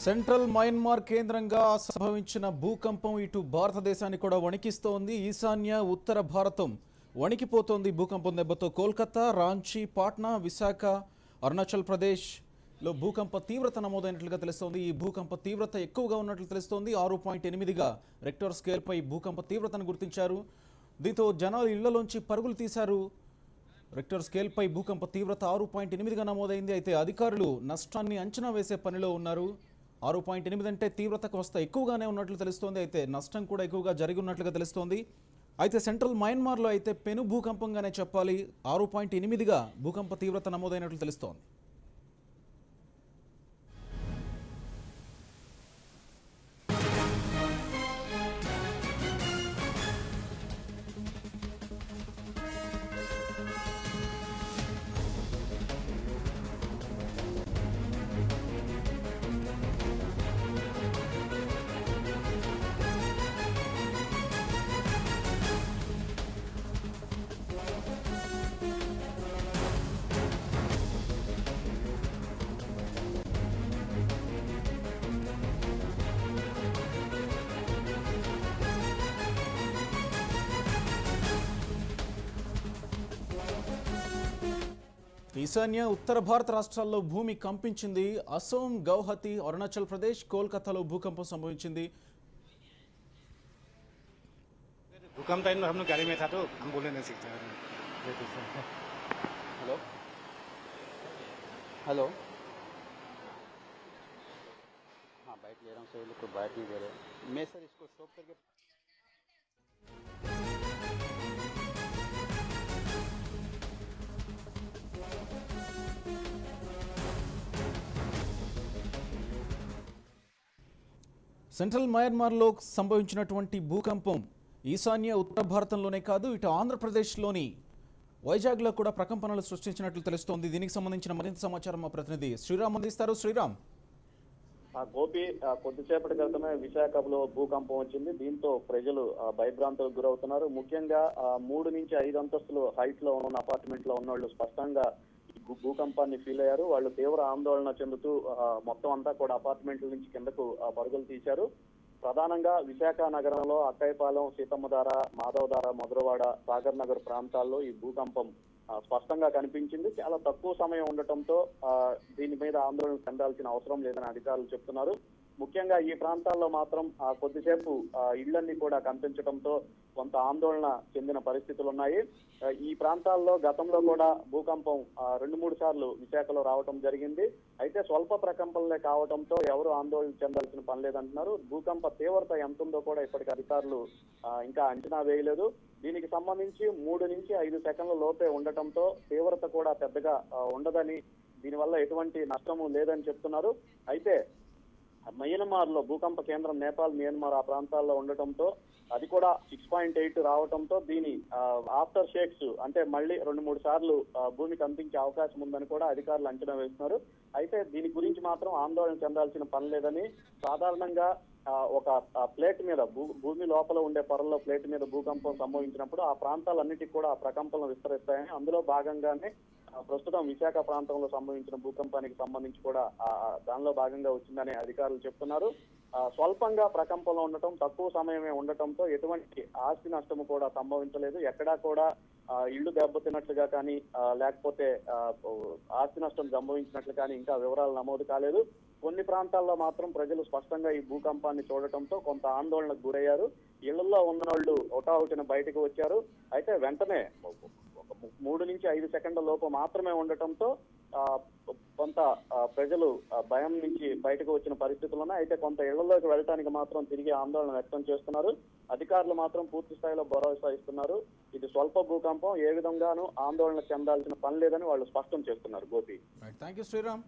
Central Myanmar కేంద్రంగా సంభవించిన భూకంపం ఇటు భారతదేశాన్ని కూడా వణికిస్తోంది. ఈశాన్య ఉత్తర భారతం వణికిపోతోంది భూకంపం దెబ్బతో. కోల్కతా, రాంచీ, పాట్నా, విశాఖ, అరుణాచల్ ప్రదేశ్లో భూకంప తీవ్రత నమోదైనట్లుగా తెలుస్తోంది. ఈ భూకంప తీవ్రత ఎక్కువగా ఉన్నట్లు తెలుస్తోంది. 6.8గా రెక్టర్ స్కేల్పై భూకంప తీవ్రతను గుర్తించారు. దీంతో జనాలు ఇళ్లలోంచి పరుగులు తీశారు. రెక్టర్ స్కేల్పై భూకంప తీవ్రత 6.8గా నమోదైంది. అయితే అధికారులు నష్టాన్ని అంచనా వేసే పనిలో ఉన్నారు. 6.8 అంటే తీవ్రత కొంత ఎక్కువగానే ఉన్నట్లు తెలుస్తోంది. అయితే నష్టం కూడా ఎక్కువగా జరిగి ఉన్నట్లుగా తెలుస్తోంది. అయితే సెంట్రల్ మయన్మార్లో అయితే పెను భూకంపంగానే చెప్పాలి. 6.8గా భూకంప తీవ్రత నమోదైనట్లు తెలుస్తోంది. ఈశాన్య ఉత్తర భారత రాష్ట్రాల్లో భూమి కంపించింది. అసోం, గౌహతి, అరుణాచల్ ప్రదేశ్, కోల్కతాలో భూకంపం సంభవించింది. भूकंप टाइम में हम लोग गाड़ी में था तो हम बोलने नहीं सीखते। हेलो हेलो हाँ बाइक ले रहा हूँ सर, ये लोग को बाइक नहीं दे रहे। मैं सर इसको स्टॉप करके సెంట్రల్ మయన్మార్లో సంభవించినటువంటి భూకంపం ఈశాన్య ఉత్తర భారతంలోనే కాదు, ఇటు ఆంధ్రప్రదేశ్లోని వైజాగ్లో కూడా ప్రకంపనలు సృష్టించినట్లు తెలుస్తోంది. దీనికి సంబంధించిన మరింత సమాచారం మా ప్రతినిధి శ్రీరామ్ అందిస్తారు. శ్రీరామ్. గోపి, కొద్దిసేపటి క్రితమే విశాఖలో భూకంపం వచ్చింది. దీంతో ప్రజలు భయభ్రాంతులకు గురవుతున్నారు. ముఖ్యంగా 3 నుంచి 5 అంతస్తులు హైట్ లో ఉన్న అపార్ట్మెంట్ లో ఉన్న వాళ్ళు స్పష్టంగా భూకంపాన్ని ఫీల్ అయ్యారు. వాళ్ళు తీవ్ర ఆందోళన చెందుతూ మొత్తం అంతా కూడా అపార్ట్మెంట్ల నుంచి కిందకు పరుగులు తీశారు. ప్రధానంగా విశాఖ నగరంలో అక్కయ్యపాలెం, సీతమ్మధార, మాధవధార, మధురవాడ, సాగర్ నగర్ ప్రాంతాల్లో ఈ భూకంపం స్పష్టంగా కనిపించింది. చాలా తక్కువ సమయం ఉండటంతో దీని మీద ఆందోళన చెందాల్సిన అవసరం లేదని అధికారులు చెప్తున్నారు. ముఖ్యంగా ఈ ప్రాంతాల్లో మాత్రం కొద్దిసేపు ఇళ్లన్నీ కూడా కనిపించడంతో కొంత ఆందోళన చెందిన పరిస్థితులు ఉన్నాయి. ఈ ప్రాంతాల్లో గతంలో కూడా భూకంపం 2-3 సార్లు విశాఖలో రావటం జరిగింది. అయితే స్వల్ప ప్రకంపనలే కావడంతో ఎవరు ఆందోళన చెందాల్సిన పని లేదంటున్నారు. భూకంప తీవ్రత ఎంత ఉందో కూడా ఇప్పటికి అధికారులు ఇంకా అంచనా వేయలేదు. దీనికి సంబంధించి 3 నుంచి 5 సెకండ్ల లోపే ఉండటంతో తీవ్రత కూడా పెద్దగా ఉండదని, దీనివల్ల ఎటువంటి నష్టము లేదని చెప్తున్నారు. అయితే మయన్మార్ లో భూకంప కేంద్రం నేపాల్, మియన్మార్ ఆ ప్రాంతాల్లో ఉండటంతో అది కూడా 6.8 రావడంతో దీని ఆఫ్టర్ షేక్స్ అంటే మళ్ళీ 2-3 సార్లు భూమి కంపించే అవకాశం ఉందని కూడా అధికారులు అంచనా వేస్తున్నారు. అయితే దీని గురించి మాత్రం ఆందోళన చెందాల్సిన పని లేదని, సాధారణంగా ఒక ప్లేట్ మీద భూమి లోపల ఉండే పొరల్లో ప్లేట్ మీద భూకంపం సంభవించినప్పుడు ఆ ప్రాంతాలన్నిటికీ కూడా ప్రకంపనలు విస్తరిస్తాయని, అందులో భాగంగానే ప్రస్తుతం విశాఖ ప్రాంతంలో సంభవించిన భూకంపానికి సంబంధించి కూడా దానిలో భాగంగా వచ్చిందని అధికారులు చెప్తున్నారు. స్వల్పంగా ప్రకంపంలో ఉండటం, తక్కువ సమయమే ఉండటంతో ఎటువంటి ఆస్తి నష్టము కూడా సంభవించలేదు. ఎక్కడా కూడా ఇళ్లు దెబ్బతిన్నట్లుగా కానీ లేకపోతే ఆస్తి నష్టం సంభవించినట్లు కానీ ఇంకా వివరాలు నమోదు కాలేదు. కొన్ని ప్రాంతాల్లో మాత్రం ప్రజలు స్పష్టంగా ఈ భూకంపాన్ని చూడటంతో కొంత ఆందోళనకు గురయ్యారు. ఇళ్లలో ఉన్న వాళ్ళు హుటాహుటిన బయటకు వచ్చారు. అయితే వెంటనే 3 నుంచి 5 సెకండ్ల లోపు మాత్రమే ఉండటంతో కొంత ప్రజలు భయం నుంచి బయటకు వచ్చిన పరిస్థితులు ఉన్నాయి. అయితే కొంత ఇళ్లలోకి వెళ్ళటానికి మాత్రం తిరిగి ఆందోళన వ్యక్తం చేస్తున్నారు. అధికారులు మాత్రం పూర్తి స్థాయిలో భరోసా ఇస్తున్నారు. ఇది స్వల్ప భూకంపం, ఏ విధంగానూ ఆందోళన చెందాల్సిన పని లేదని వాళ్ళు స్పష్టం చేస్తున్నారు. గోపి. Thank you Sriram.